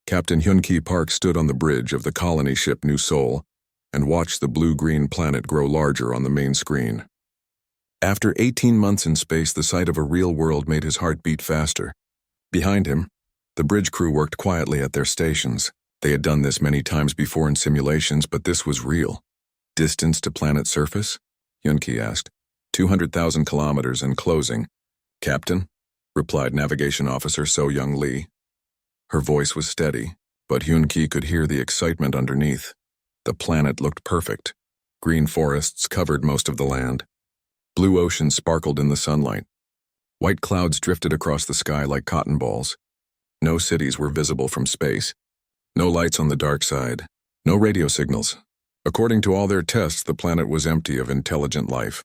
Captain Hyun-Ki Park stood on the bridge of the colony ship New Seoul and watched the blue-green planet grow larger on the main screen. After 18 months in space, the sight of a real world made his heart beat faster. Behind him, the bridge crew worked quietly at their stations. They had done this many times before in simulations, but this was real. Distance to planet surface? Hyun-Ki asked. 200,000 kilometers and closing. Captain, replied Navigation Officer So-Young Lee. Her voice was steady, but Hyun-Ki could hear the excitement underneath. The planet looked perfect. Green forests covered most of the land. Blue ocean sparkled in the sunlight. White clouds drifted across the sky like cotton balls. No cities were visible from space. No lights on the dark side. No radio signals. According to all their tests, the planet was empty of intelligent life.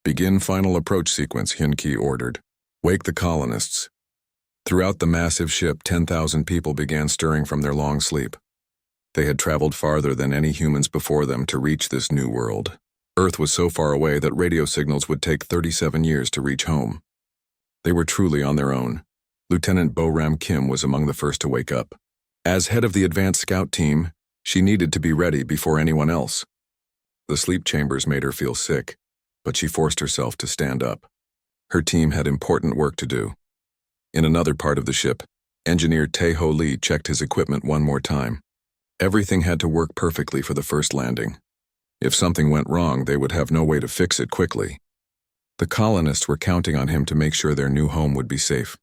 Begin final approach sequence, Hyun-Ki ordered. Wake the colonists. Throughout the massive ship, 10,000 people began stirring from their long sleep. They had traveled farther than any humans before them to reach this new world. Earth was so far away that radio signals would take 37 years to reach home. They were truly on their own. Lieutenant Bo-Ram Kim was among the first to wake up. As head of the advanced scout team, she needed to be ready before anyone else. The sleep chambers made her feel sick, but she forced herself to stand up. Her team had important work to do. In another part of the ship, engineer Tae-Ho Lee checked his equipment one more time. Everything had to work perfectly for the first landing. If something went wrong, they would have no way to fix it quickly. The colonists were counting on him to make sure their new home would be safe.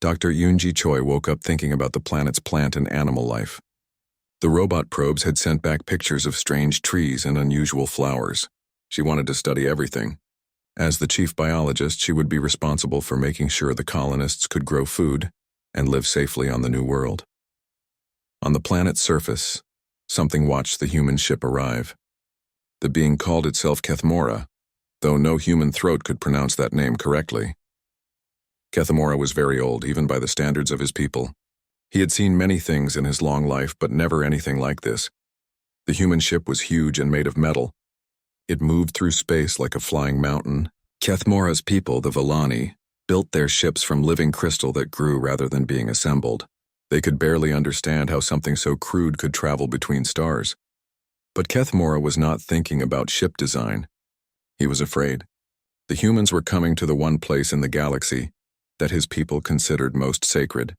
Dr. Yoon-ji Choi woke up thinking about the planet's plant and animal life. The robot probes had sent back pictures of strange trees and unusual flowers. She wanted to study everything. As the chief biologist, she would be responsible for making sure the colonists could grow food and live safely on the new world. On the planet's surface, something watched the human ship arrive. The being called itself Kethmora, though no human throat could pronounce that name correctly. Kethmora was very old, even by the standards of his people. He had seen many things in his long life, but never anything like this. The human ship was huge and made of metal. It moved through space like a flying mountain. Kethmora's people, the Villani, built their ships from living crystal that grew rather than being assembled. They could barely understand how something so crude could travel between stars. But Kethmora was not thinking about ship design. He was afraid. The humans were coming to the one place in the galaxy that his people considered most sacred.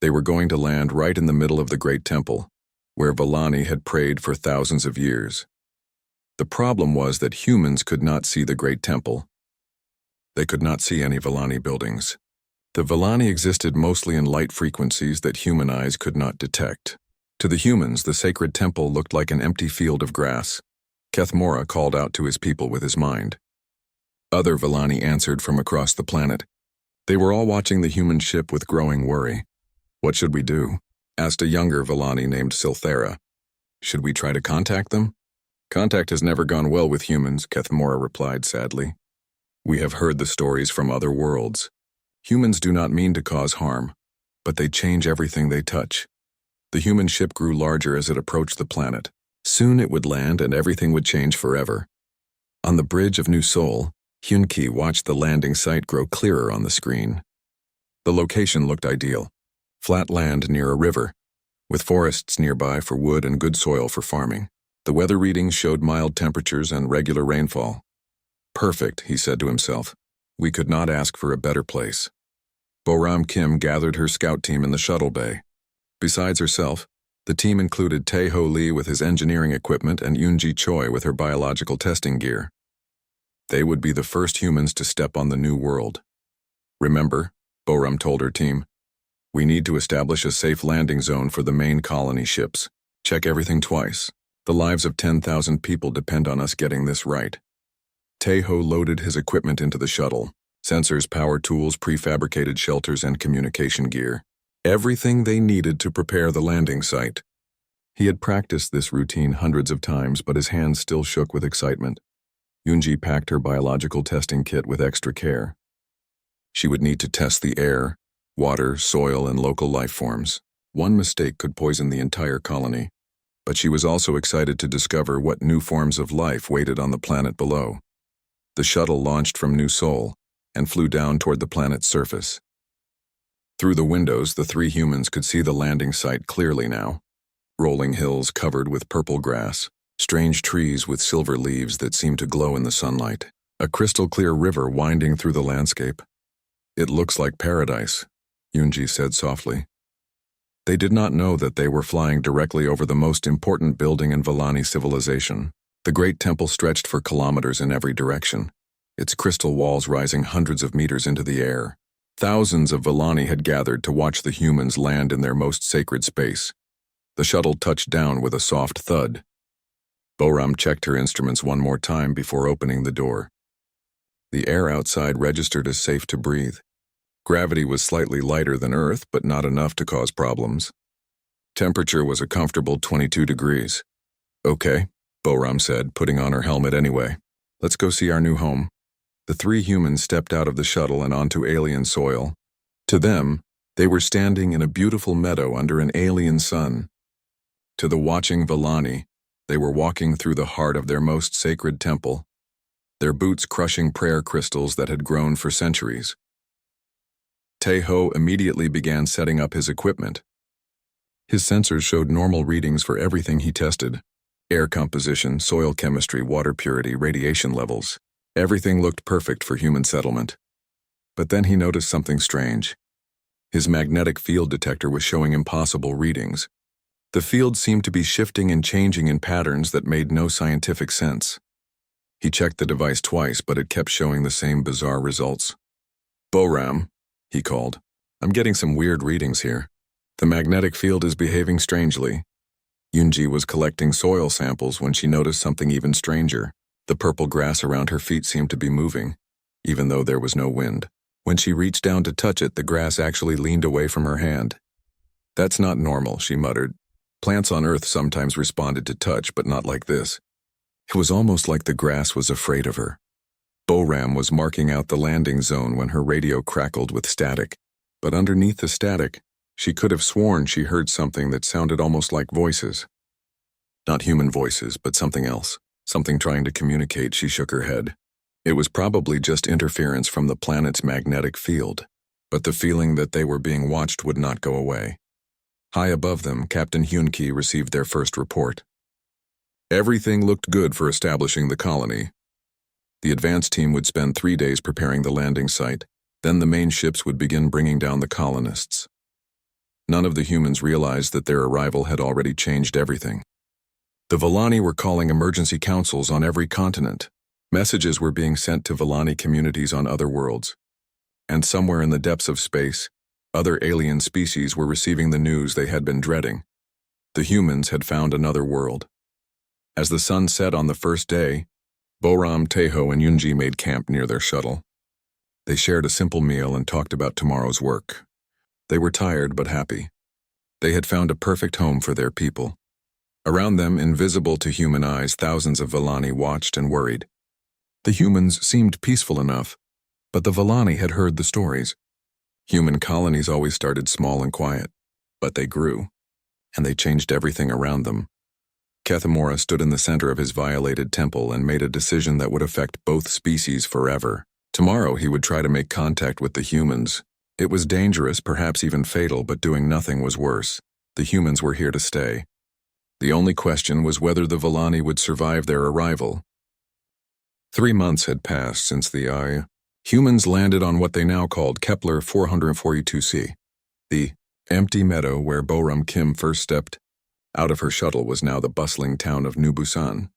They were going to land right in the middle of the Great Temple, where Villani had prayed for thousands of years. The problem was that humans could not see the Great Temple. They could not see any Villani buildings. The Villani existed mostly in light frequencies that human eyes could not detect. To the humans, the sacred temple looked like an empty field of grass. Kethmora called out to his people with his mind. Other Villani answered from across the planet. They were all watching the human ship with growing worry. "What should we do?" asked a younger Villani named Silthera. "Should we try to contact them?" "Contact has never gone well with humans," Kethmora replied sadly. "We have heard the stories from other worlds. Humans do not mean to cause harm, but they change everything they touch." The human ship grew larger as it approached the planet. Soon it would land and everything would change forever. On the bridge of New Seoul, Hyun-Ki watched the landing site grow clearer on the screen. The location looked ideal. Flat land near a river, with forests nearby for wood and good soil for farming. The weather readings showed mild temperatures and regular rainfall. "Perfect," he said to himself. "We could not ask for a better place." Bo-Ram Kim gathered her scout team in the shuttle bay. Besides herself, the team included Tae-Ho Lee with his engineering equipment and Yoon-ji Choi with her biological testing gear. They would be the first humans to step on the new world. "Remember," Bo-Ram told her team, "we need to establish a safe landing zone for the main colony ships. Check everything twice. The lives of 10,000 people depend on us getting this right." Tae-Ho loaded his equipment into the shuttle: sensors, power tools, prefabricated shelters, and communication gear. Everything they needed to prepare the landing site. He had practiced this routine hundreds of times, but his hands still shook with excitement. Yoon-ji packed her biological testing kit with extra care. She would need to test the air, water, soil, and local life forms. One mistake could poison the entire colony. But she was also excited to discover what new forms of life waited on the planet below. The shuttle launched from New Seoul and flew down toward the planet's surface. Through the windows, the three humans could see the landing site clearly now. Rolling hills covered with purple grass, strange trees with silver leaves that seemed to glow in the sunlight, a crystal-clear river winding through the landscape. "It looks like paradise," Yunji said softly. They did not know that they were flying directly over the most important building in Villani civilization. The great temple stretched for kilometers in every direction, its crystal walls rising hundreds of meters into the air. Thousands of Villani had gathered to watch the humans land in their most sacred space. The shuttle touched down with a soft thud. Boram checked her instruments one more time before opening the door. The air outside registered as safe to breathe. Gravity was slightly lighter than Earth, but not enough to cause problems. Temperature was a comfortable 22 degrees. "Okay," Boram said, putting on her helmet anyway. "Let's go see our new home." The three humans stepped out of the shuttle and onto alien soil. To them, they were standing in a beautiful meadow under an alien sun. To the watching Villani, they were walking through the heart of their most sacred temple, their boots crushing prayer crystals that had grown for centuries. Taeho immediately began setting up his equipment. His sensors showed normal readings for everything he tested: air composition, soil chemistry, water purity, radiation levels. Everything looked perfect for human settlement. But then he noticed something strange. His magnetic field detector was showing impossible readings. The field seemed to be shifting and changing in patterns that made no scientific sense. He checked the device twice, but it kept showing the same bizarre results. "Boram," he called, "I'm getting some weird readings here. The magnetic field is behaving strangely." Yunji was collecting soil samples when she noticed something even stranger. The purple grass around her feet seemed to be moving, even though there was no wind. When she reached down to touch it, the grass actually leaned away from her hand. "That's not normal," she muttered. Plants on Earth sometimes responded to touch, but not like this. It was almost like the grass was afraid of her. Boram was marking out the landing zone when her radio crackled with static. But underneath the static, she could have sworn she heard something that sounded almost like voices. Not human voices, but something else. Something trying to communicate. She shook her head. It was probably just interference from the planet's magnetic field, but the feeling that they were being watched would not go away. High above them, Captain Hyun-ki received their first report. Everything looked good for establishing the colony. The advance team would spend 3 days preparing the landing site, then the main ships would begin bringing down the colonists. None of the humans realized that their arrival had already changed everything. The Villani were calling emergency councils on every continent. Messages were being sent to Villani communities on other worlds. And somewhere in the depths of space, other alien species were receiving the news they had been dreading. The humans had found another world. As the sun set on the first day, Boram, Taeho, and Yunji made camp near their shuttle. They shared a simple meal and talked about tomorrow's work. They were tired but happy. They had found a perfect home for their people. Around them, invisible to human eyes, thousands of Villani watched and worried. The humans seemed peaceful enough, but the Villani had heard the stories. Human colonies always started small and quiet, but they grew, and they changed everything around them. Kethamora stood in the center of his violated temple and made a decision that would affect both species forever. Tomorrow he would try to make contact with the humans. It was dangerous, perhaps even fatal, but doing nothing was worse. The humans were here to stay. The only question was whether the Villani would survive their arrival. 3 months had passed since the humans landed on what they now called Kepler 442c. The empty meadow where Boram Kim first stepped out of her shuttle was now the bustling town of New Busan.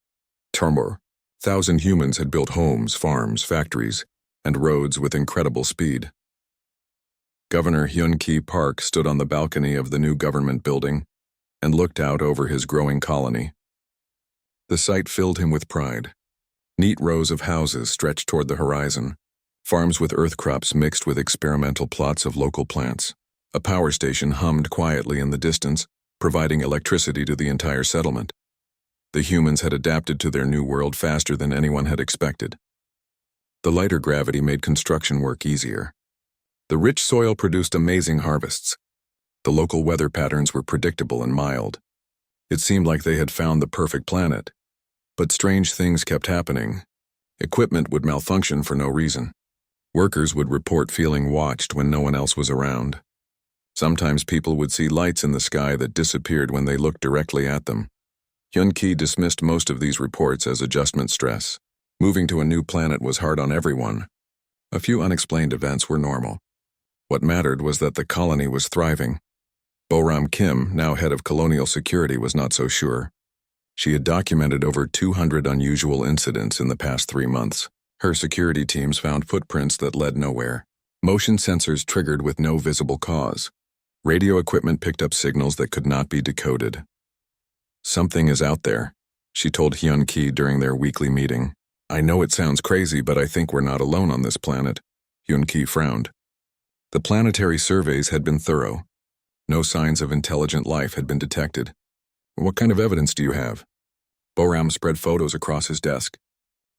Termor. 1,000 humans had built homes, farms, factories, and roads with incredible speed. Governor Hyun-ki Park stood on the balcony of the new government building and looked out over his growing colony. The sight filled him with pride. Neat rows of houses stretched toward the horizon, farms with earth crops mixed with experimental plots of local plants. A power station hummed quietly in the distance, providing electricity to the entire settlement. The humans had adapted to their new world faster than anyone had expected. The lighter gravity made construction work easier. The rich soil produced amazing harvests. The local weather patterns were predictable and mild. It seemed like they had found the perfect planet. But strange things kept happening. Equipment would malfunction for no reason. Workers would report feeling watched when no one else was around. Sometimes people would see lights in the sky that disappeared when they looked directly at them. Hyun-ki dismissed most of these reports as adjustment stress. Moving to a new planet was hard on everyone. A few unexplained events were normal. What mattered was that the colony was thriving. Boram Kim, now head of colonial security, was not so sure. She had documented over 200 unusual incidents in the past 3 months. Her security teams found footprints that led nowhere. Motion sensors triggered with no visible cause. Radio equipment picked up signals that could not be decoded. "Something is out there," she told Hyun-ki during their weekly meeting. "I know it sounds crazy, but I think we're not alone on this planet." Hyun-ki frowned. The planetary surveys had been thorough. No signs of intelligent life had been detected. "What kind of evidence do you have?" Boram spread photos across his desk.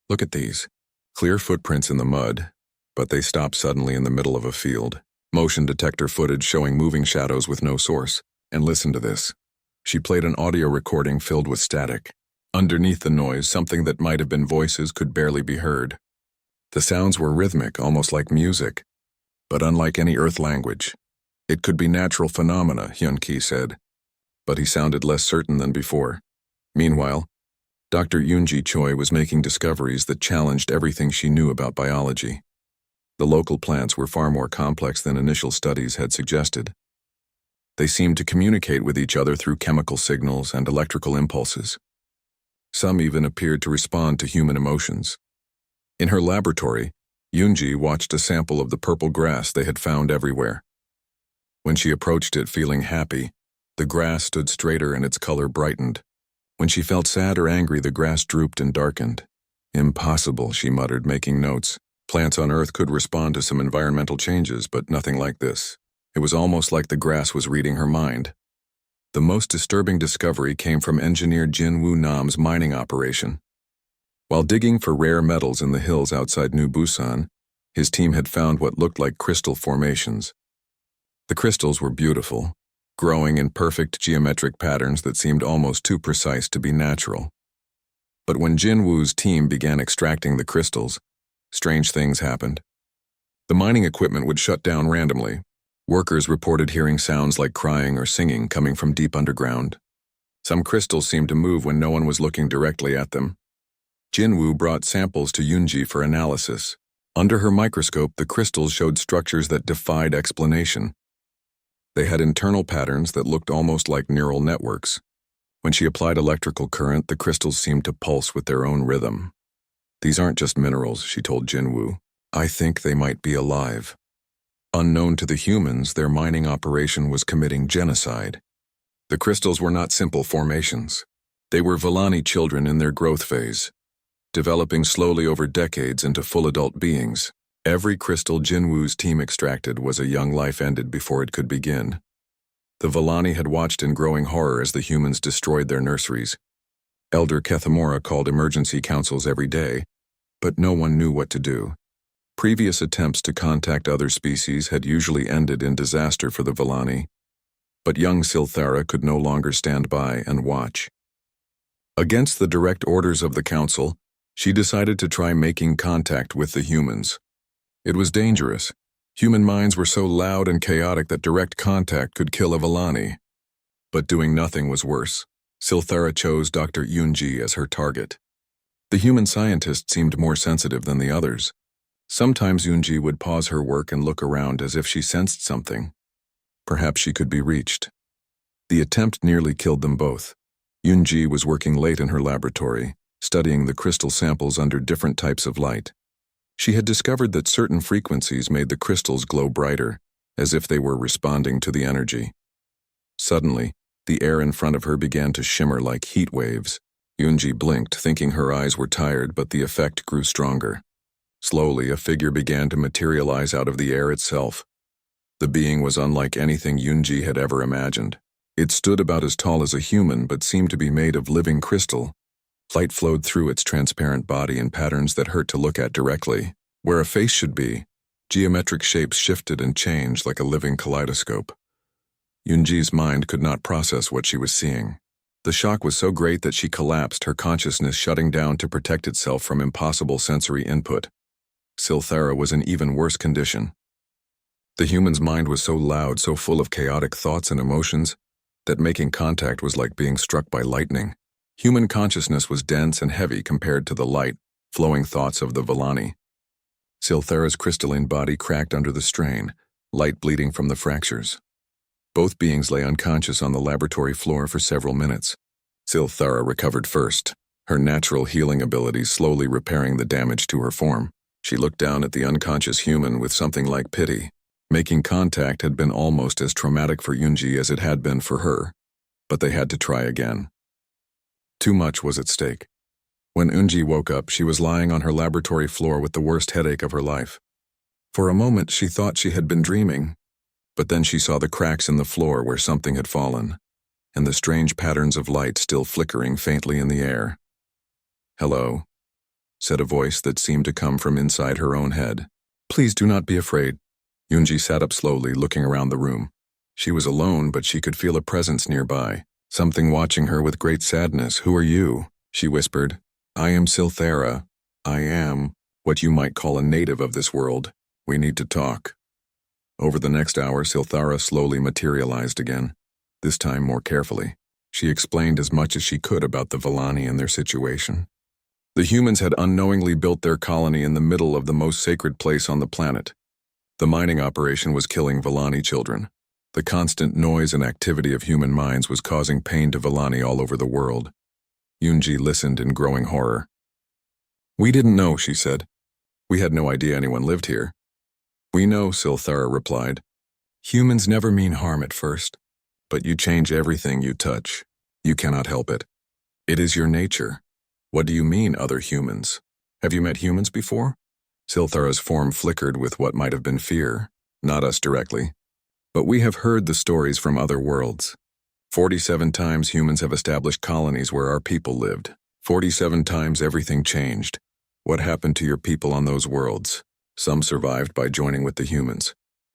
"Look at these. Clear footprints in the mud, but they stop suddenly in the middle of a field. Motion detector footage showing moving shadows with no source. And listen to this." She played an audio recording filled with static. Underneath the noise, something that might have been voices could barely be heard. The sounds were rhythmic, almost like music, but unlike any Earth language. "It could be natural phenomena," Hyun-ki said, but he sounded less certain than before. Meanwhile, Dr. Yoonji Choi was making discoveries that challenged everything she knew about biology. The local plants were far more complex than initial studies had suggested. They seemed to communicate with each other through chemical signals and electrical impulses. Some even appeared to respond to human emotions. In her laboratory, Yoonji watched a sample of the purple grass they had found everywhere. When she approached it feeling happy, the grass stood straighter and its color brightened. When she felt sad or angry, the grass drooped and darkened. "Impossible," she muttered, making notes. Plants on Earth could respond to some environmental changes, but nothing like this. It was almost like the grass was reading her mind. The most disturbing discovery came from engineer Jin Woo Nam's mining operation. While digging for rare metals in the hills outside New Busan, his team had found what looked like crystal formations. The crystals were beautiful, growing in perfect geometric patterns that seemed almost too precise to be natural. But when Jin Woo's team began extracting the crystals, strange things happened. The mining equipment would shut down randomly. Workers reported hearing sounds like crying or singing coming from deep underground. Some crystals seemed to move when no one was looking directly at them. Jinwoo brought samples to Yoonji for analysis. Under her microscope, the crystals showed structures that defied explanation. They had internal patterns that looked almost like neural networks. When she applied electrical current, the crystals seemed to pulse with their own rhythm. "These aren't just minerals," she told Jinwoo. "I think they might be alive." Unknown to the humans, their mining operation was committing genocide. The crystals were not simple formations. They were Villani children in their growth phase, developing slowly over decades into full adult beings. Every crystal Jinwoo's team extracted was a young life ended before it could begin. The Villani had watched in growing horror as the humans destroyed their nurseries. Elder Kethamora called emergency councils every day, but no one knew what to do. Previous attempts to contact other species had usually ended in disaster for the Villani, but young Silthara could no longer stand by and watch. Against the direct orders of the council, she decided to try making contact with the humans. It was dangerous. Human minds were so loud and chaotic that direct contact could kill a Villani. But doing nothing was worse. Silthara chose Dr. Yoonji as her target. The human scientist seemed more sensitive than the others. Sometimes Yoonji would pause her work and look around as if she sensed something. Perhaps she could be reached. The attempt nearly killed them both. Yoonji was working late in her laboratory, studying the crystal samples under different types of light. She had discovered that certain frequencies made the crystals glow brighter, as if they were responding to the energy. Suddenly, the air in front of her began to shimmer like heat waves. Yoonji blinked, thinking her eyes were tired, but the effect grew stronger. Slowly, a figure began to materialize out of the air itself. The being was unlike anything Yoonji had ever imagined. It stood about as tall as a human, but seemed to be made of living crystal. Light flowed through its transparent body in patterns that hurt to look at directly. Where a face should be, geometric shapes shifted and changed like a living kaleidoscope. Yoonji's mind could not process what she was seeing. The shock was so great that she collapsed, her consciousness shutting down to protect itself from impossible sensory input. Silthara was in even worse condition. The human's mind was so loud, so full of chaotic thoughts and emotions, that making contact was like being struck by lightning. Human consciousness was dense and heavy compared to the light, flowing thoughts of the Villani. Silthara's crystalline body cracked under the strain, light bleeding from the fractures. Both beings lay unconscious on the laboratory floor for several minutes. Silthara recovered first, her natural healing abilities slowly repairing the damage to her form. She looked down at the unconscious human with something like pity. Making contact had been almost as traumatic for Yunji as it had been for her, but they had to try again. Too much was at stake. When Unji woke up, she was lying on her laboratory floor with the worst headache of her life. For a moment, she thought she had been dreaming, but then she saw the cracks in the floor where something had fallen, and the strange patterns of light still flickering faintly in the air. "Hello," said a voice that seemed to come from inside her own head. "Please do not be afraid." Yunji sat up slowly, looking around the room. She was alone, but she could feel a presence nearby, something watching her with great sadness. "Who are you?" she whispered. "I am Silthara. I am what you might call a native of this world. We need to talk." Over the next hour, Silthara slowly materialized again, this time more carefully. She explained as much as she could about the Villani and their situation. The humans had unknowingly built their colony in the middle of the most sacred place on the planet. The mining operation was killing Villani children. The constant noise and activity of human minds was causing pain to Villani all over the world. Yunji listened in growing horror. "We didn't know," she said. "We had no idea anyone lived here." "We know," Silthara replied. "Humans never mean harm at first, but you change everything you touch. You cannot help it. It is your nature." "What do you mean, other humans? Have you met humans before?" Silthara's form flickered with what might have been fear. "Not us directly. But we have heard the stories from other worlds. 47 times humans have established colonies where our people lived. 47 times everything changed. What happened to your people on those worlds? Some survived by joining with the humans.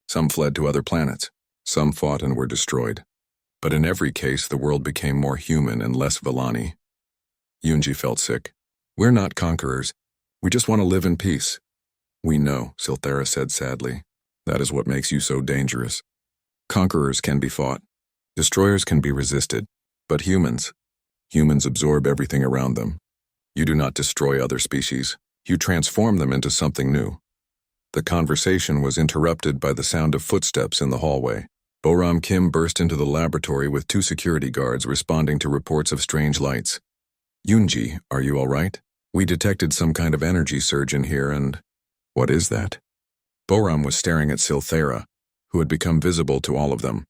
Some fled to other planets. Some fought and were destroyed. But in every case, the world became more human and less Villani." Yunji felt sick. "We're not conquerors. We just want to live in peace." "We know," Silthara said sadly. "That is what makes you so dangerous. Conquerors can be fought. Destroyers can be resisted. But humans absorb everything around them. You do not destroy other species. You transform them into something new." The conversation was interrupted by the sound of footsteps in the hallway. Boram Kim burst into the laboratory with 2 security guards responding to reports of strange lights. "Yunji, are you all right? We detected some kind of energy surge in here and—" "What is that?" Boram was staring at Silthara, who had become visible to all of them.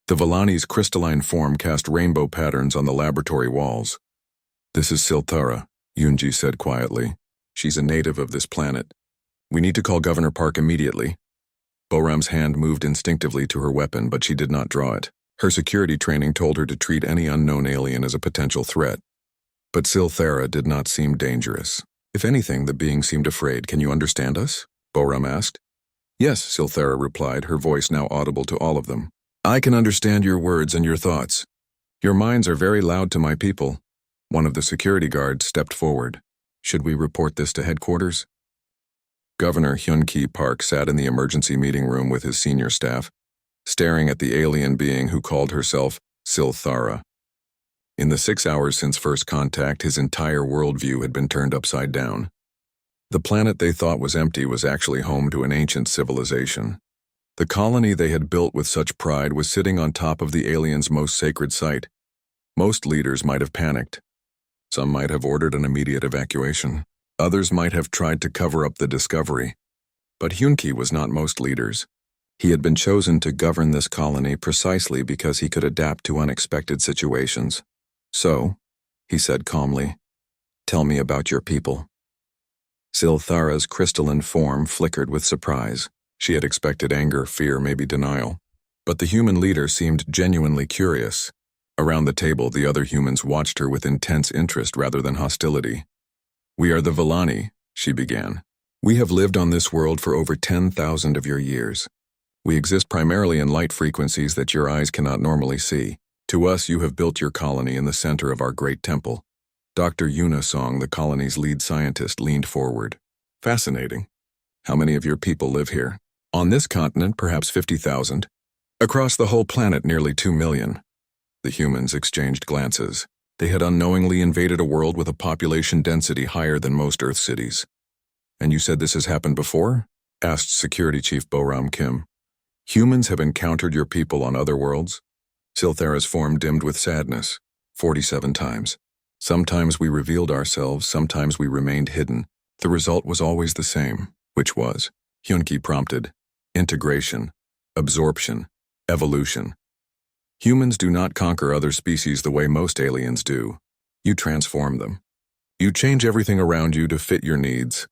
The Villani's crystalline form cast rainbow patterns on the laboratory walls. "This is Silthara," Yunji said quietly. "She's a native of this planet. We need to call Governor Park immediately." Boram's hand moved instinctively to her weapon, but she did not draw it. Her security training told her to treat any unknown alien as a potential threat. But Silthara did not seem dangerous. If anything, the being seemed afraid. "Can you understand us?" Boram asked. "Yes," Silthara replied, her voice now audible to all of them. "I can understand your words and your thoughts. Your minds are very loud to my people." One of the security guards stepped forward. "Should we report this to headquarters?" Governor Hyun-Ki Park sat in the emergency meeting room with his senior staff, staring at the alien being who called herself Silthara. In the 6 hours since first contact, his entire worldview had been turned upside down. The planet they thought was empty was actually home to an ancient civilization. The colony they had built with such pride was sitting on top of the aliens' most sacred site. Most leaders might have panicked. Some might have ordered an immediate evacuation. Others might have tried to cover up the discovery. But Hyun-Ki was not most leaders. He had been chosen to govern this colony precisely because he could adapt to unexpected situations. "So," he said calmly, "tell me about your people." Silthara's crystalline form flickered with surprise. She had expected anger, fear, maybe denial. But the human leader seemed genuinely curious. Around the table, the other humans watched her with intense interest rather than hostility. "We are the Villani," she began. "We have lived on this world for over 10,000 of your years. We exist primarily in light frequencies that your eyes cannot normally see. To us, you have built your colony in the center of our great temple." Dr. Yuna Song, the colony's lead scientist, leaned forward. "Fascinating. How many of your people live here?" On this continent, perhaps 50,000. Across the whole planet, nearly 2 million. The humans exchanged glances. They had unknowingly invaded a world with a population density higher than most Earth cities. "And you said this has happened before?" asked Security Chief Boram Kim. "Humans have encountered your people on other worlds?" Silthara's form dimmed with sadness. 47 times. Sometimes we revealed ourselves, sometimes we remained hidden. The result was always the same, which was, Hyunki prompted, integration, absorption, evolution. Humans do not conquer other species the way most aliens do. You transform them. You change everything around you to fit your needs,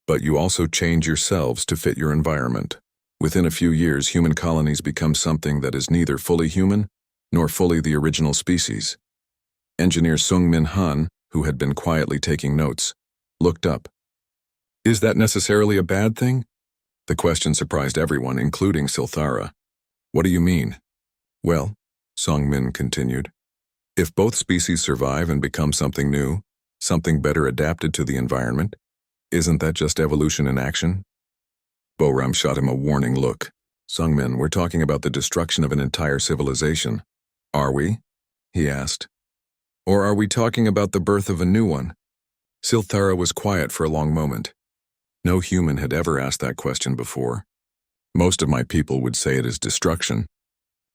but you also change yourselves to fit your environment. Within a few years, human colonies become something that is neither fully human nor fully the original species. Engineer Sung-Min Han, who had been quietly taking notes, looked up. "Is that necessarily a bad thing?" The question surprised everyone, including Silthara. "What do you mean?" "Well," Sung-Min continued, "if both species survive and become something new, something better adapted to the environment, isn't that just evolution in action?" Boram shot him a warning look. "Sung-Min, we're talking about the destruction of an entire civilization. Are we?" he asked. "Or are we talking about the birth of a new one?" Silthara was quiet for a long moment. No human had ever asked that question before. "Most of my people would say it is destruction.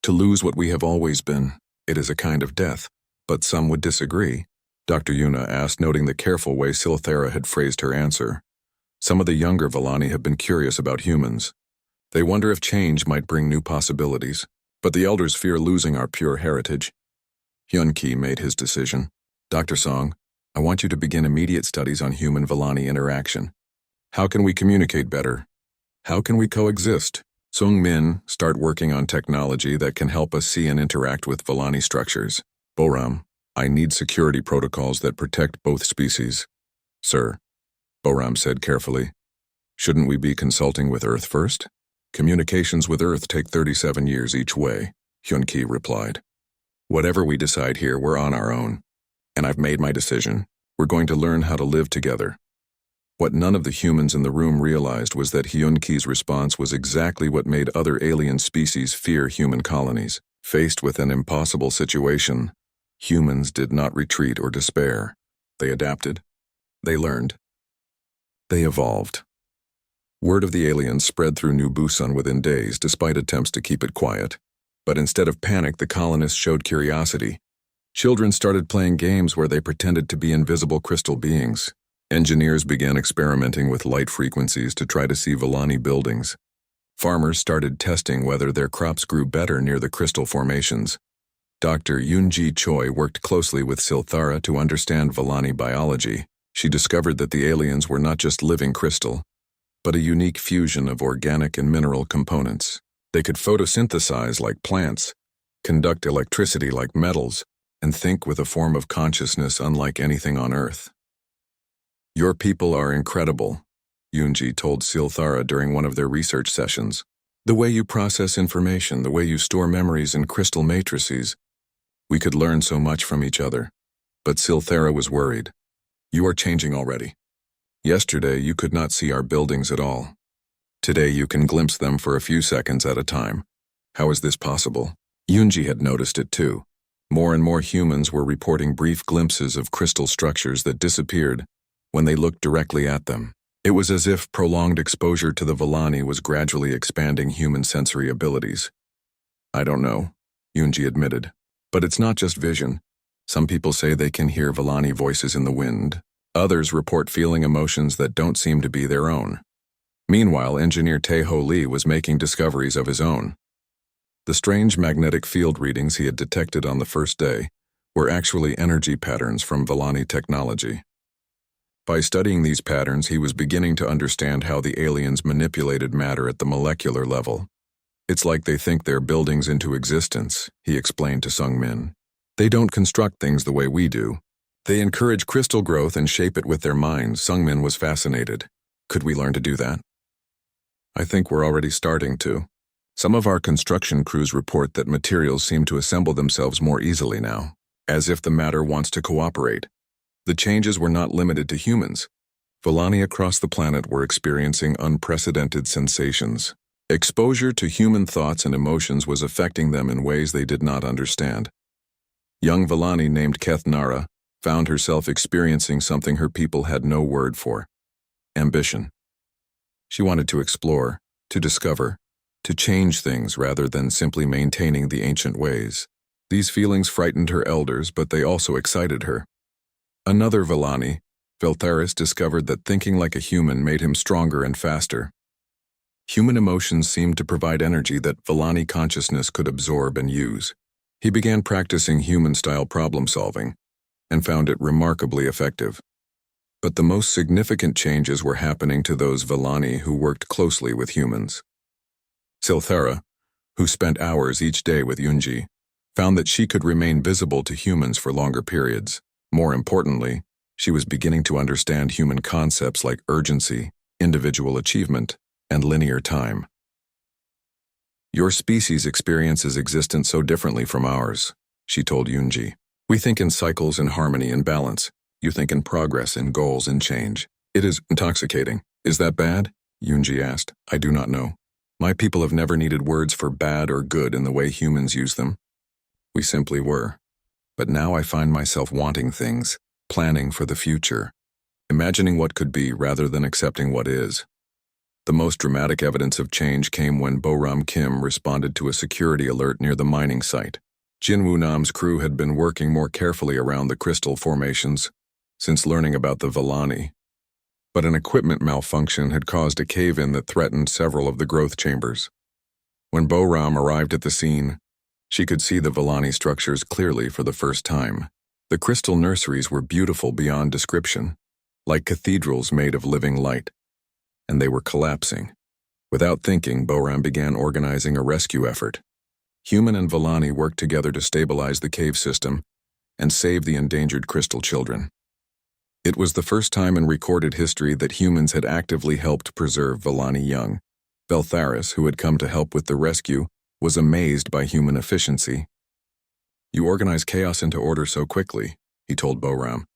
To lose what we have always been, it is a kind of death, but some would disagree," Dr. Yuna asked, noting the careful way Silthara had phrased her answer. Some of the younger Villani have been curious about humans. They wonder if change might bring new possibilities, but the elders fear losing our pure heritage. Hyunki made his decision. "Dr. Song, I want you to begin immediate studies on human-Villani interaction. How can we communicate better? How can we coexist? Sung-Min, start working on technology that can help us see and interact with Villani structures. Boram, I need security protocols that protect both species." "Sir," Boram said carefully, "shouldn't we be consulting with Earth first?" "Communications with Earth take 37 years each way," Hyunki replied. "Whatever we decide here, we're on our own. And I've made my decision. We're going to learn how to live together." What none of the humans in the room realized was that Hyunki's response was exactly what made other alien species fear human colonies. Faced with an impossible situation, humans did not retreat or despair. They adapted. They learned. They evolved. Word of the aliens spread through New Busan within days, despite attempts to keep it quiet. But instead of panic, the colonists showed curiosity. Children started playing games where they pretended to be invisible crystal beings. Engineers began experimenting with light frequencies to try to see Villani buildings. Farmers started testing whether their crops grew better near the crystal formations. Dr. Yoonji Choi worked closely with Silthara to understand Villani biology. She discovered that the aliens were not just living crystal, but a unique fusion of organic and mineral components. They could photosynthesize like plants, conduct electricity like metals, and think with a form of consciousness unlike anything on Earth. "Your people are incredible," Yoonji told Silthara during one of their research sessions. "The way you process information, the way you store memories in crystal matrices. We could learn so much from each other." But Silthara was worried. "You are changing already. Yesterday you could not see our buildings at all. Today you can glimpse them for a few seconds at a time. How is this possible?" Yoonji had noticed it too. More and more humans were reporting brief glimpses of crystal structures that disappeared when they looked directly at them. It was as if prolonged exposure to the Villani was gradually expanding human sensory abilities. "I don't know," Yoonji admitted. "But it's not just vision. Some people say they can hear Villani voices in the wind. Others report feeling emotions that don't seem to be their own." Meanwhile, engineer Tae-Ho Lee was making discoveries of his own. The strange magnetic field readings he had detected on the first day were actually energy patterns from Villani technology. By studying these patterns, he was beginning to understand how the aliens manipulated matter at the molecular level. "It's like they think they're buildings into existence," he explained to Sung-Min. "They don't construct things the way we do. They encourage crystal growth and shape it with their minds." Sung-Min was fascinated. "Could we learn to do that?" "I think we're already starting to. Some of our construction crews report that materials seem to assemble themselves more easily now, as if the matter wants to cooperate." The changes were not limited to humans. Villani across the planet were experiencing unprecedented sensations. Exposure to human thoughts and emotions was affecting them in ways they did not understand. Young Vellani named Keth Nara found herself experiencing something her people had no word for: ambition. She wanted to explore, to discover, to change things rather than simply maintaining the ancient ways. These feelings frightened her elders, but they also excited her. Another Vellani, Veltharis, discovered that thinking like a human made him stronger and faster. Human emotions seemed to provide energy that Vellani consciousness could absorb and use. He began practicing human-style problem-solving and found it remarkably effective. But the most significant changes were happening to those Vellani who worked closely with humans. Silthara, who spent hours each day with Yunji, found that she could remain visible to humans for longer periods. More importantly, she was beginning to understand human concepts like urgency, individual achievement, and linear time. "Your species experiences existence so differently from ours," she told Yunji. "We think in cycles and harmony and balance. You think in progress and goals and change. It is intoxicating." "Is that bad?" Yunji asked. "I do not know. My people have never needed words for bad or good in the way humans use them. We simply were. But now I find myself wanting things, planning for the future, imagining what could be rather than accepting what is." The most dramatic evidence of change came when Boram Kim responded to a security alert near the mining site. Jin Woo Nam's crew had been working more carefully around the crystal formations since learning about the Vellani, but an equipment malfunction had caused a cave-in that threatened several of the growth chambers. When Boram arrived at the scene, she could see the Vellani structures clearly for the first time. The crystal nurseries were beautiful beyond description, like cathedrals made of living light, and they were collapsing. Without thinking, Boram began organizing a rescue effort. Human and Vellani worked together to stabilize the cave system and save the endangered crystal children. It was the first time in recorded history that humans had actively helped preserve Vellani young. Veltharis, who had come to help with the rescue, was amazed by human efficiency. "You organize chaos into order so quickly," he told Boram.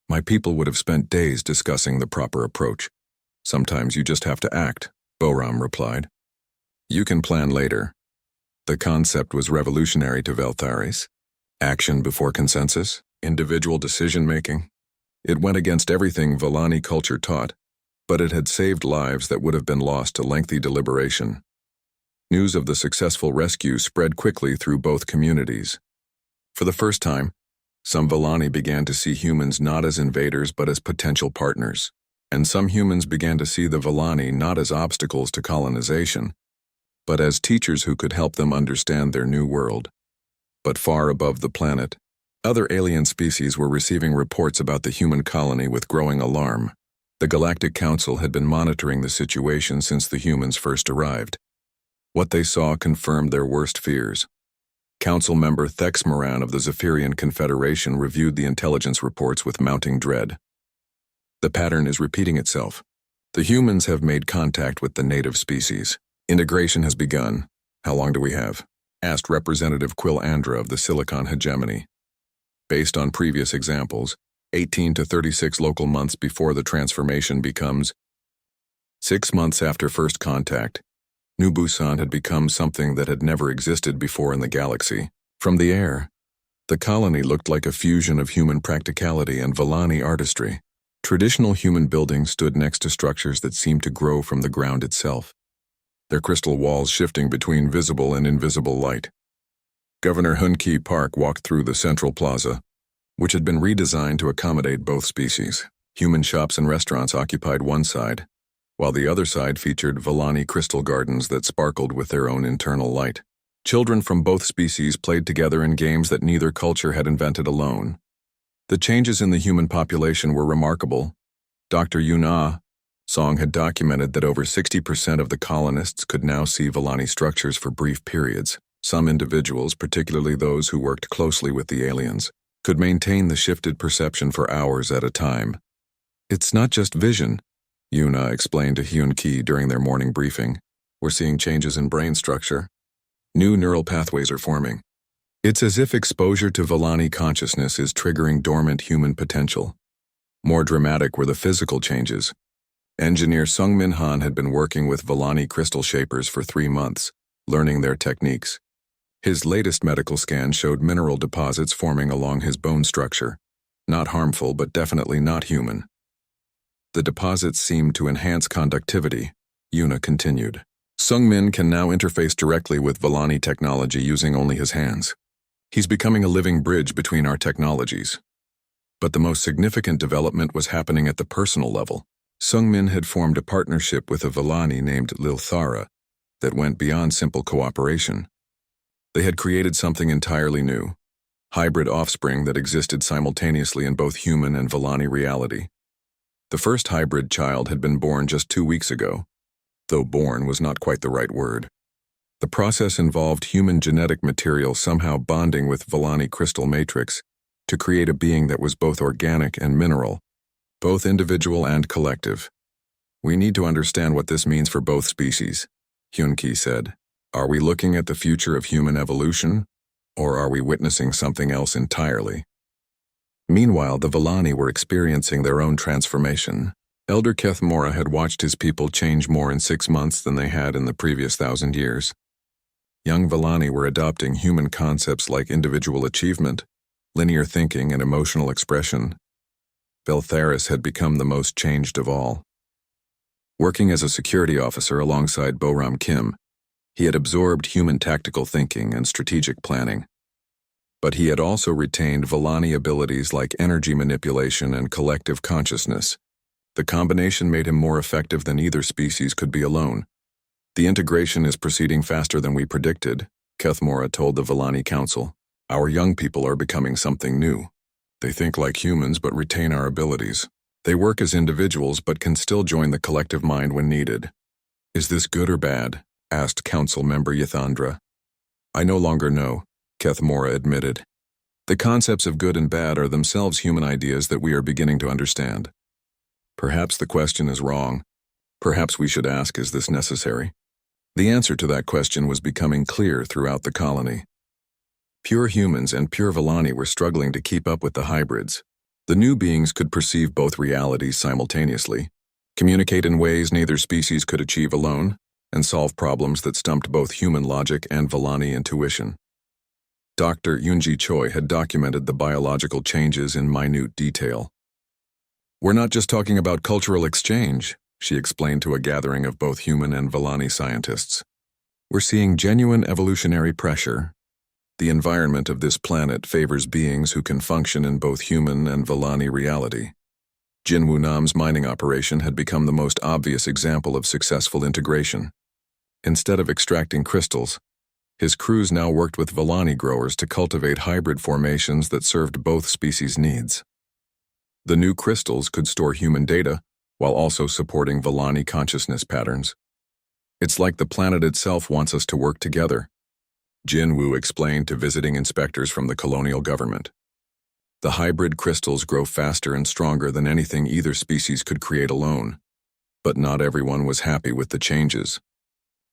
"My people would have spent days discussing the proper approach." "Sometimes you just have to act," Boram replied. "You can plan later." The concept was revolutionary to Veltharis. Action before consensus, individual decision-making. It went against everything Vellani culture taught, but it had saved lives that would have been lost to lengthy deliberation. News of the successful rescue spread quickly through both communities. For the first time, some Vellani began to see humans not as invaders but as potential partners, and some humans began to see the Vellani not as obstacles to colonization, but as teachers who could help them understand their new world. But far above the planet, other alien species were receiving reports about the human colony with growing alarm. The Galactic Council had been monitoring the situation since the humans first arrived. What they saw confirmed their worst fears. Council member Thex Moran of the Zephyrian Confederation reviewed the intelligence reports with mounting dread. "The pattern is repeating itself. The humans have made contact with the native species. Integration has begun. How long do we have?" asked Representative Quill Andra of the Silicon Hegemony. Based on previous examples, 18 to 36 local months before the transformation becomes 6 months after first contact. New Busan had become something that had never existed before in the galaxy. From the air, the colony looked like a fusion of human practicality and Vellani artistry. Traditional human buildings stood next to structures that seemed to grow from the ground itself, their crystal walls shifting between visible and invisible light. Governor Hun-Ki Park walked through the central plaza, which had been redesigned to accommodate both species. Human shops and restaurants occupied one side, while the other side featured Vellani crystal gardens that sparkled with their own internal light. Children from both species played together in games that neither culture had invented alone. The changes in the human population were remarkable. Dr. Yuna Song had documented that over 60% of the colonists could now see Vellani structures for brief periods. Some individuals, particularly those who worked closely with the aliens, could maintain the shifted perception for hours at a time. "It's not just vision," Yuna explained to Hyun-Ki during their morning briefing. "We're seeing changes in brain structure. New neural pathways are forming. It's as if exposure to Vellani consciousness is triggering dormant human potential." More dramatic were the physical changes. Engineer Sungmin Han had been working with Villani crystal shapers for 3 months, learning their techniques. His latest medical scan showed mineral deposits forming along his bone structure. Not harmful, but definitely not human. The deposits seemed to enhance conductivity, Yuna continued. Sungmin can now interface directly with Villani technology using only his hands. He's becoming a living bridge between our technologies. But the most significant development was happening at the personal level. Sungmin had formed a partnership with a Villani named Lilthara that went beyond simple cooperation. They had created something entirely new, hybrid offspring that existed simultaneously in both human and Villani reality. The first hybrid child had been born just 2 weeks ago, though born was not quite the right word. The process involved human genetic material somehow bonding with Villani crystal matrix to create a being that was both organic and mineral, both individual and collective. We need to understand what this means for both species, Hyun-ki said. Are we looking at the future of human evolution, or are we witnessing something else entirely? Meanwhile, the Villani were experiencing their own transformation. Elder Keth Mora had watched his people change more in 6 months than they had in the previous 1,000 years. Young Villani were adopting human concepts like individual achievement, linear thinking, and emotional expression. Beltharis had become the most changed of all. Working as a security officer alongside Boram Kim, he had absorbed human tactical thinking and strategic planning. But he had also retained Villani abilities like energy manipulation and collective consciousness. The combination made him more effective than either species could be alone. The integration is proceeding faster than we predicted, Kethmora told the Villani Council. Our young people are becoming something new. They think like humans but retain our abilities. They work as individuals but can still join the collective mind when needed. Is this good or bad? Asked Council member Yathandra. I no longer know, Kethmora admitted. The concepts of good and bad are themselves human ideas that we are beginning to understand. Perhaps the question is wrong. Perhaps we should ask, is this necessary? The answer to that question was becoming clear throughout the colony. Pure humans and pure Villani were struggling to keep up with the hybrids. The new beings could perceive both realities simultaneously, communicate in ways neither species could achieve alone, and solve problems that stumped both human logic and Villani intuition. Dr. Yoonji Choi had documented the biological changes in minute detail. We're not just talking about cultural exchange, she explained to a gathering of both human and Villani scientists. We're seeing genuine evolutionary pressure. The environment of this planet favors beings who can function in both human and Villani reality. Jin Woo-nam's mining operation had become the most obvious example of successful integration. Instead of extracting crystals, his crews now worked with Villani growers to cultivate hybrid formations that served both species' needs. The new crystals could store human data while also supporting Villani consciousness patterns. It's like the planet itself wants us to work together, Jin Woo explained to visiting inspectors from the colonial government. The hybrid crystals grow faster and stronger than anything either species could create alone. But not everyone was happy with the changes.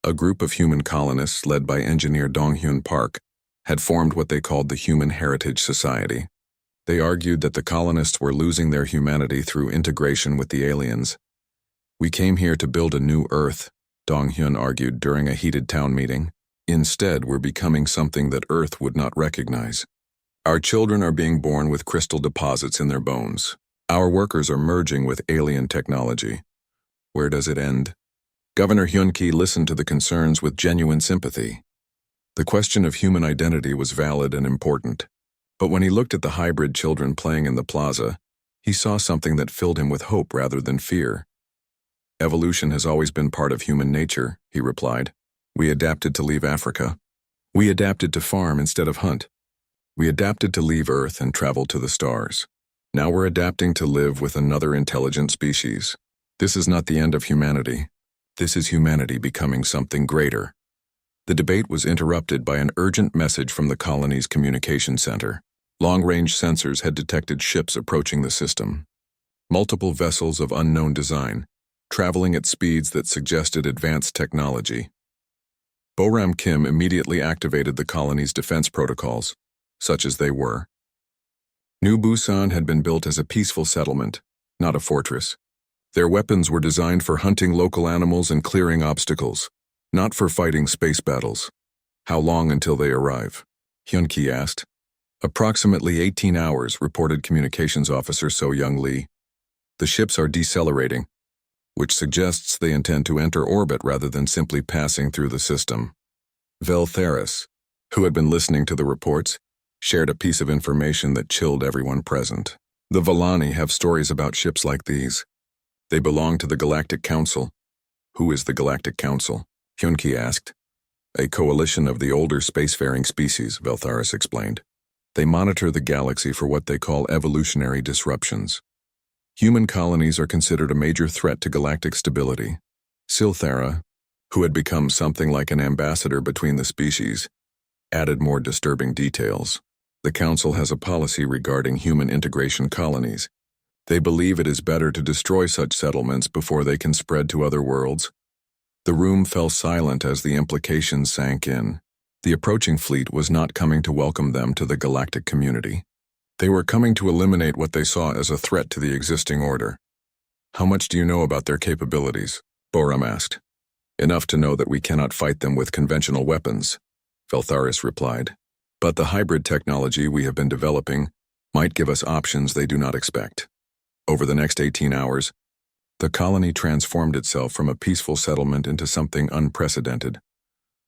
A group of human colonists led by engineer Dong-hyun Park had formed what they called the Human Heritage Society. They argued that the colonists were losing their humanity through integration with the aliens. We came here to build a new Earth, Dong-hyun argued during a heated town meeting. Instead, we're becoming something that Earth would not recognize. Our children are being born with crystal deposits in their bones. Our workers are merging with alien technology. Where does it end? Governor Hyun-ki listened to the concerns with genuine sympathy. The question of human identity was valid and important. But when he looked at the hybrid children playing in the plaza, he saw something that filled him with hope rather than fear. Evolution has always been part of human nature, he replied. We adapted to leave Africa. We adapted to farm instead of hunt. We adapted to leave Earth and travel to the stars. Now we're adapting to live with another intelligent species. This is not the end of humanity. This is humanity becoming something greater. The debate was interrupted by an urgent message from the colony's communication center. Long-range sensors had detected ships approaching the system. Multiple vessels of unknown design, traveling at speeds that suggested advanced technology. Boram Kim immediately activated the colony's defense protocols, such as they were. New Busan had been built as a peaceful settlement, not a fortress. Their weapons were designed for hunting local animals and clearing obstacles, not for fighting space battles. How long until they arrive? Hyun-ki asked. Approximately 18 hours, reported Communications Officer So-Young Lee. The ships are decelerating, which suggests they intend to enter orbit rather than simply passing through the system. Vel Theris, who had been listening to the reports, shared a piece of information that chilled everyone present. The Volani have stories about ships like these. They belong to the Galactic Council. Who is the Galactic Council? Hyun-ki asked. A coalition of the older spacefaring species, Vel Theris explained. They monitor the galaxy for what they call evolutionary disruptions. Human colonies are considered a major threat to galactic stability. Silthera, who had become something like an ambassador between the species, added more disturbing details. The Council has a policy regarding human integration colonies. They believe it is better to destroy such settlements before they can spread to other worlds. The room fell silent as the implications sank in. The approaching fleet was not coming to welcome them to the galactic community. They were coming to eliminate what they saw as a threat to the existing order. How much do you know about their capabilities? Boram asked. Enough to know that we cannot fight them with conventional weapons, Vel Theris replied. But the hybrid technology we have been developing might give us options they do not expect. Over the next 18 hours, the colony transformed itself from a peaceful settlement into something unprecedented,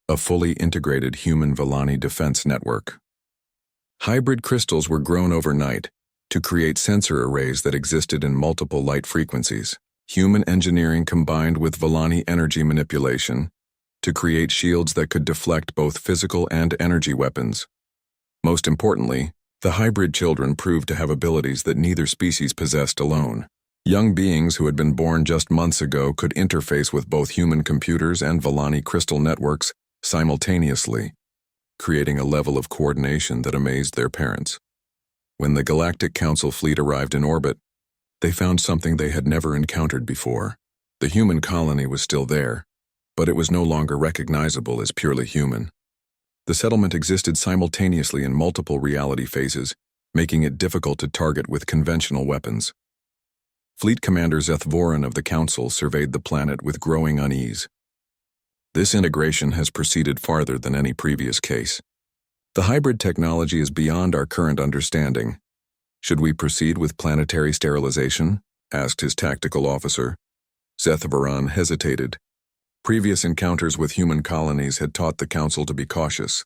a fully integrated human Volani defense network. Hybrid crystals were grown overnight to create sensor arrays that existed in multiple light frequencies. Human engineering combined with Volani energy manipulation to create shields that could deflect both physical and energy weapons. Most importantly, the hybrid children proved to have abilities that neither species possessed alone. Young beings who had been born just months ago could interface with both human computers and Volani crystal networks simultaneously, creating a level of coordination that amazed their parents. When the Galactic Council fleet arrived in orbit, they found something they had never encountered before. The human colony was still there, but it was no longer recognizable as purely human. The settlement existed simultaneously in multiple reality phases, making it difficult to target with conventional weapons. Fleet Commander Zethvoran of the Council surveyed the planet with growing unease. This integration has proceeded farther than any previous case. The hybrid technology is beyond our current understanding. Should we proceed with planetary sterilization? Asked his tactical officer. Zethvoran hesitated. Previous encounters with human colonies had taught the Council to be cautious.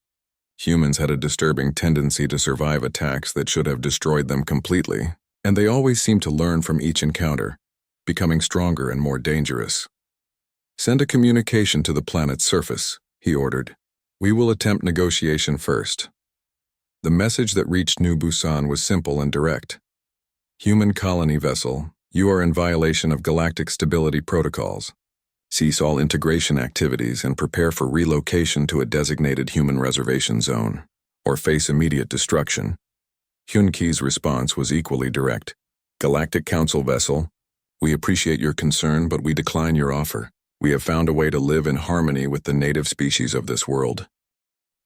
Humans had a disturbing tendency to survive attacks that should have destroyed them completely, and they always seemed to learn from each encounter, becoming stronger and more dangerous. Send a communication to the planet's surface, he ordered. We will attempt negotiation first. The message that reached New Busan was simple and direct. Human colony vessel, you are in violation of galactic stability protocols. Cease all integration activities and prepare for relocation to a designated human reservation zone, or face immediate destruction. Hyun-ki's response was equally direct. Galactic Council vessel, we appreciate your concern, but we decline your offer. We have found a way to live in harmony with the native species of this world.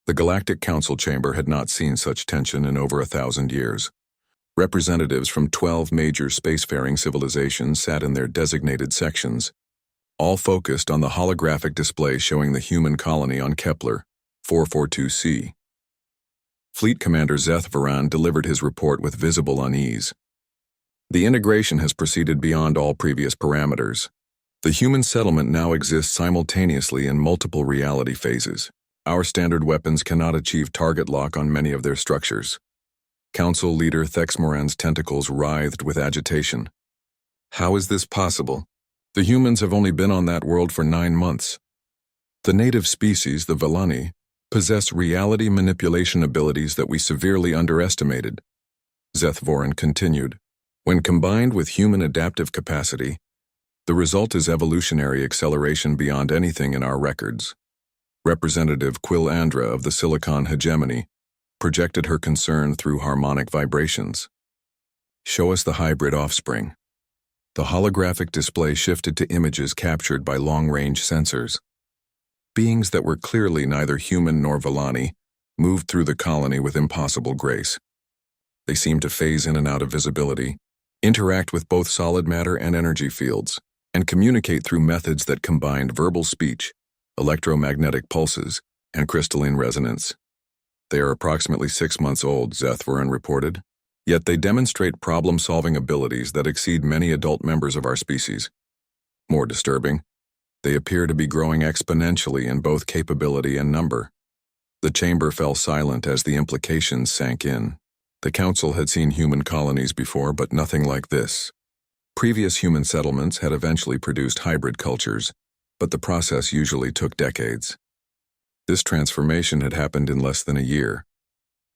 The Galactic Council chamber had not seen such tension in over 1,000 years. Representatives from 12 major spacefaring civilizations sat in their designated sections, all focused on the holographic display showing the human colony on Kepler 442c. Fleet Commander Zethvoran delivered his report with visible unease. The integration has proceeded beyond all previous parameters. The human settlement now exists simultaneously in multiple reality phases. Our standard weapons cannot achieve target lock on many of their structures. Council leader Thexmoran's tentacles writhed with agitation. How is this possible? The humans have only been on that world for 9 months. The native species, the Volani, possess reality manipulation abilities that we severely underestimated. Zethvoran continued. When combined with human adaptive capacity, the result is evolutionary acceleration beyond anything in our records. Representative Quill Andra of the Silicon Hegemony projected her concern through harmonic vibrations. Show us the hybrid offspring. The holographic display shifted to images captured by long-range sensors. Beings that were clearly neither human nor Volani moved through the colony with impossible grace. They seemed to phase in and out of visibility, interact with both solid matter and energy fields, and communicate through methods that combined verbal speech, electromagnetic pulses, and crystalline resonance. They are approximately 6 months old, Zethvaran reported, yet they demonstrate problem-solving abilities that exceed many adult members of our species. More disturbing, they appear to be growing exponentially in both capability and number. The chamber fell silent as the implications sank in. The council had seen human colonies before, but nothing like this. Previous human settlements had eventually produced hybrid cultures, but the process usually took decades. This transformation had happened in less than a year.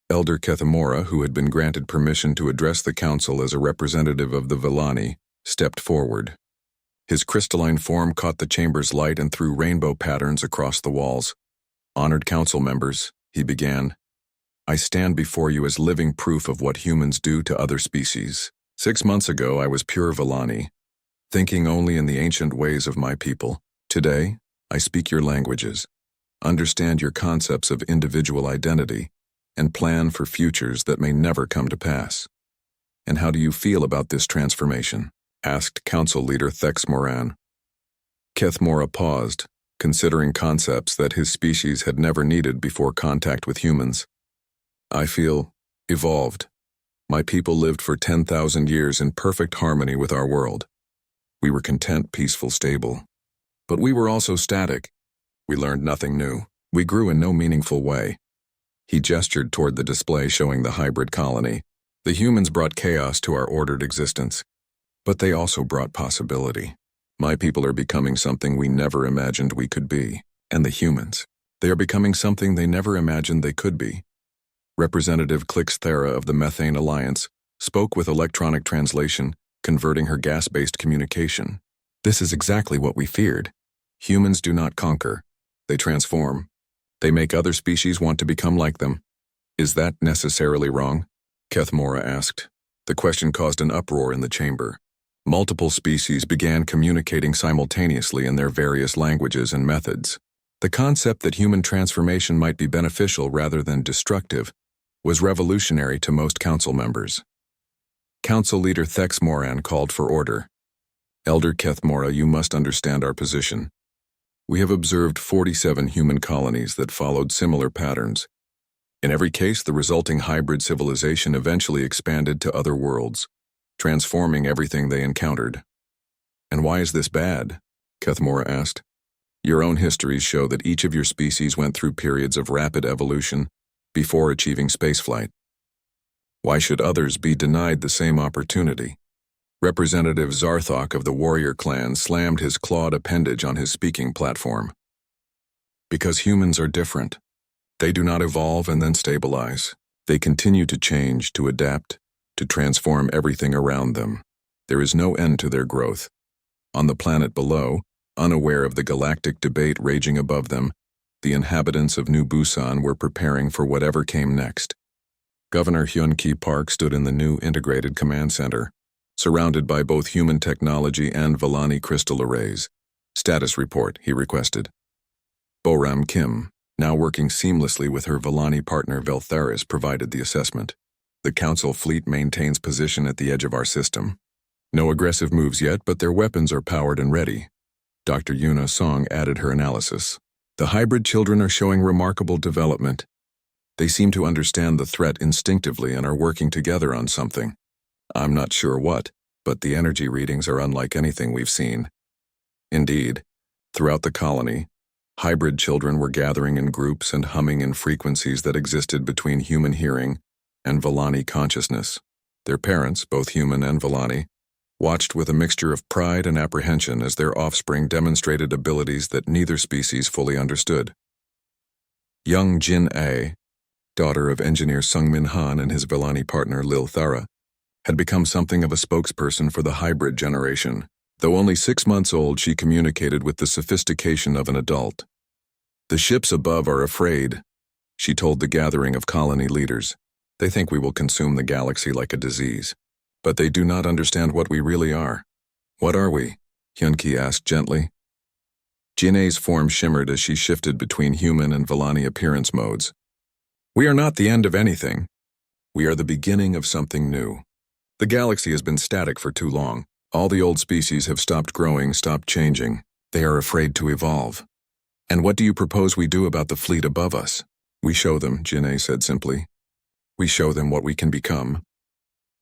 Elder Kethamora, who had been granted permission to address the council as a representative of the Villani, stepped forward. His crystalline form caught the chamber's light and threw rainbow patterns across the walls. "Honored council members," he began, "I stand before you as living proof of what humans do to other species. 6 months ago I was pure Villani, thinking only in the ancient ways of my people. Today, I speak your languages, understand your concepts of individual identity, and plan for futures that may never come to pass." "And how do you feel about this transformation?" asked Council Leader Thex Moran. Kethmora paused, considering concepts that his species had never needed before contact with humans. "I feel evolved. My people lived for 10,000 years in perfect harmony with our world. We were content, peaceful, stable. But we were also static. We learned nothing new. We grew in no meaningful way." He gestured toward the display showing the hybrid colony. "The humans brought chaos to our ordered existence, but they also brought possibility. My people are becoming something we never imagined we could be. And the humans, they are becoming something they never imagined they could be." Representative Clix Thera of the Methane Alliance spoke with electronic translation, converting her gas-based communication. "This is exactly what we feared. Humans do not conquer. They transform. They make other species want to become like them. Is that necessarily wrong?" Kethmora asked. The question caused an uproar in the chamber. Multiple species began communicating simultaneously in their various languages and methods. The concept that human transformation might be beneficial rather than destructive was revolutionary to most council members. Council Leader Thex Moran called for order. "Elder Kethmora, you must understand our position. We have observed 47 human colonies that followed similar patterns. In every case, the resulting hybrid civilization eventually expanded to other worlds, transforming everything they encountered." "And why is this bad?" Kethmora asked. "Your own histories show that each of your species went through periods of rapid evolution before achieving spaceflight. Why should others be denied the same opportunity?" Representative Zarthok of the warrior clan slammed his clawed appendage on his speaking platform. "Because humans are different. They do not evolve and then stabilize. They continue to change, to adapt, to transform everything around them. There is no end to their growth. On the planet below, unaware of the galactic debate raging above them, the inhabitants of New Busan were preparing for whatever came next." Governor Hyun-Ki Park stood in the new integrated command center, surrounded by both human technology and Villani crystal arrays. "Status report," he requested. Boram Kim, now working seamlessly with her Villani partner Veltharis, provided the assessment. "The Council fleet maintains position at the edge of our system. No aggressive moves yet, but their weapons are powered and ready." Dr. Yuna Song added her analysis. "The hybrid children are showing remarkable development. They seem to understand the threat instinctively and are working together on something. I'm not sure what, but the energy readings are unlike anything we've seen." Indeed, throughout the colony, hybrid children were gathering in groups and humming in frequencies that existed between human hearing and Villani consciousness. Their parents, both human and Villani, watched with a mixture of pride and apprehension as their offspring demonstrated abilities that neither species fully understood. Young Jin A, daughter of engineer Sungmin Han and his Villani partner Lil Thara, had become something of a spokesperson for the hybrid generation. Though only 6 months old, she communicated with the sophistication of an adult. "The ships above are afraid," she told the gathering of colony leaders. "They think we will consume the galaxy like a disease. But they do not understand what we really are." "What are we?" Hyun-Ki asked gently. Jin-A's form shimmered as she shifted between human and Villani appearance modes. "We are not the end of anything. We are the beginning of something new. The galaxy has been static for too long. All the old species have stopped growing, stopped changing. They are afraid to evolve. And what do you propose we do about the fleet above us? We show them, Janae said simply. We show them what we can become.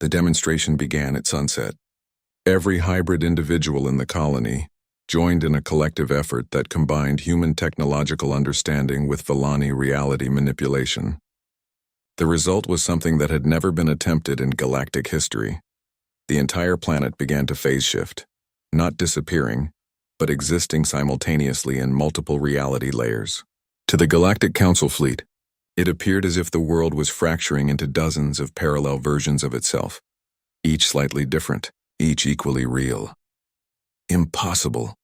The demonstration began at sunset. Every hybrid individual in the colony joined in a collective effort that combined human technological understanding with Villani reality manipulation. The result was something that had never been attempted in galactic history. The entire planet began to phase shift, not disappearing, but existing simultaneously in multiple reality layers. To the Galactic Council fleet, it appeared as if the world was fracturing into dozens of parallel versions of itself, each slightly different, each equally real. Impossible,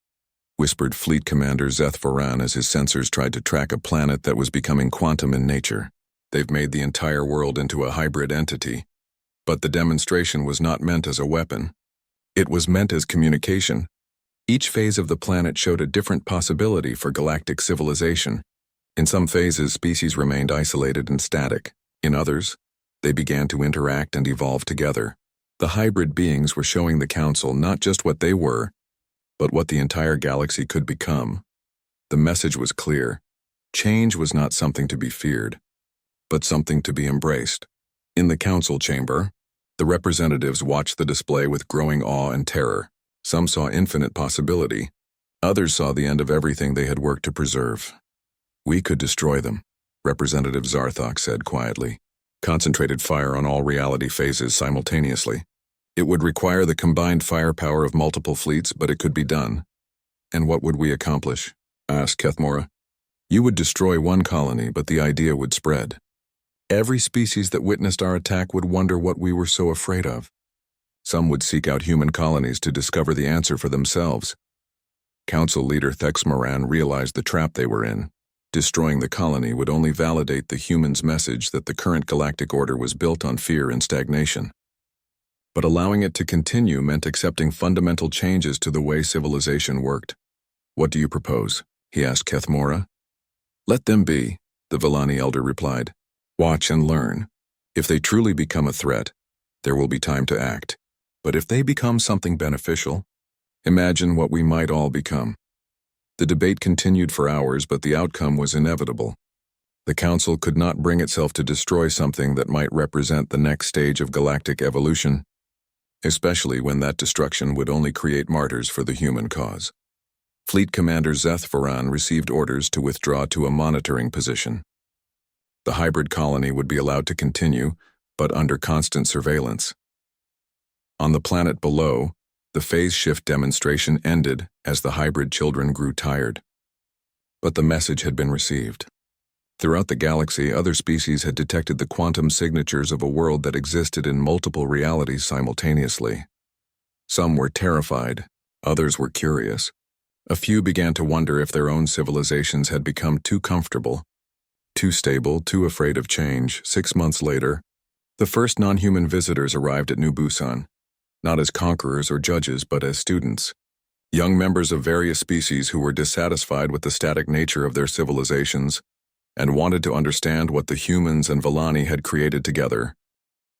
whispered Fleet Commander Zeth Varan as his sensors tried to track a planet that was becoming quantum in nature. They've made the entire world into a hybrid entity. But the demonstration was not meant as a weapon. It was meant as communication. Each phase of the planet showed a different possibility for galactic civilization. In some phases, species remained isolated and static. In others, they began to interact and evolve together. The hybrid beings were showing the Council not just what they were, but what the entire galaxy could become. The message was clear. Change was not something to be feared, but something to be embraced. In the Council chamber, the representatives watched the display with growing awe and terror. Some saw infinite possibility. Others saw the end of everything they had worked to preserve. We could destroy them, Representative Zarthok said quietly. Concentrated fire on all reality phases simultaneously. It would require the combined firepower of multiple fleets, but it could be done. And what would we accomplish? Asked Kethmora. You would destroy one colony, but the idea would spread. Every species that witnessed our attack would wonder what we were so afraid of. Some would seek out human colonies to discover the answer for themselves. Council leader Thex Moran realized the trap they were in. Destroying the colony would only validate the humans' message that the current galactic order was built on fear and stagnation. But allowing it to continue meant accepting fundamental changes to the way civilization worked. What do you propose? He asked Kethmora. Let them be, the Villani elder replied. Watch and learn. If they truly become a threat, there will be time to act. But if they become something beneficial, imagine what we might all become. The debate continued for hours, but the outcome was inevitable. The Council could not bring itself to destroy something that might represent the next stage of galactic evolution, especially when that destruction would only create martyrs for the human cause. Fleet Commander Zeth Varan received orders to withdraw to a monitoring position. The hybrid colony would be allowed to continue, but under constant surveillance. On the planet below, the phase shift demonstration ended as the hybrid children grew tired. But the message had been received. Throughout the galaxy, other species had detected the quantum signatures of a world that existed in multiple realities simultaneously. Some were terrified, others were curious. A few began to wonder if their own civilizations had become too comfortable, too stable, too afraid of change. 6 months later, the first non-human visitors arrived at New Busan, not as conquerors or judges, but as students. Young members of various species who were dissatisfied with the static nature of their civilizations and wanted to understand what the humans and Villani had created together.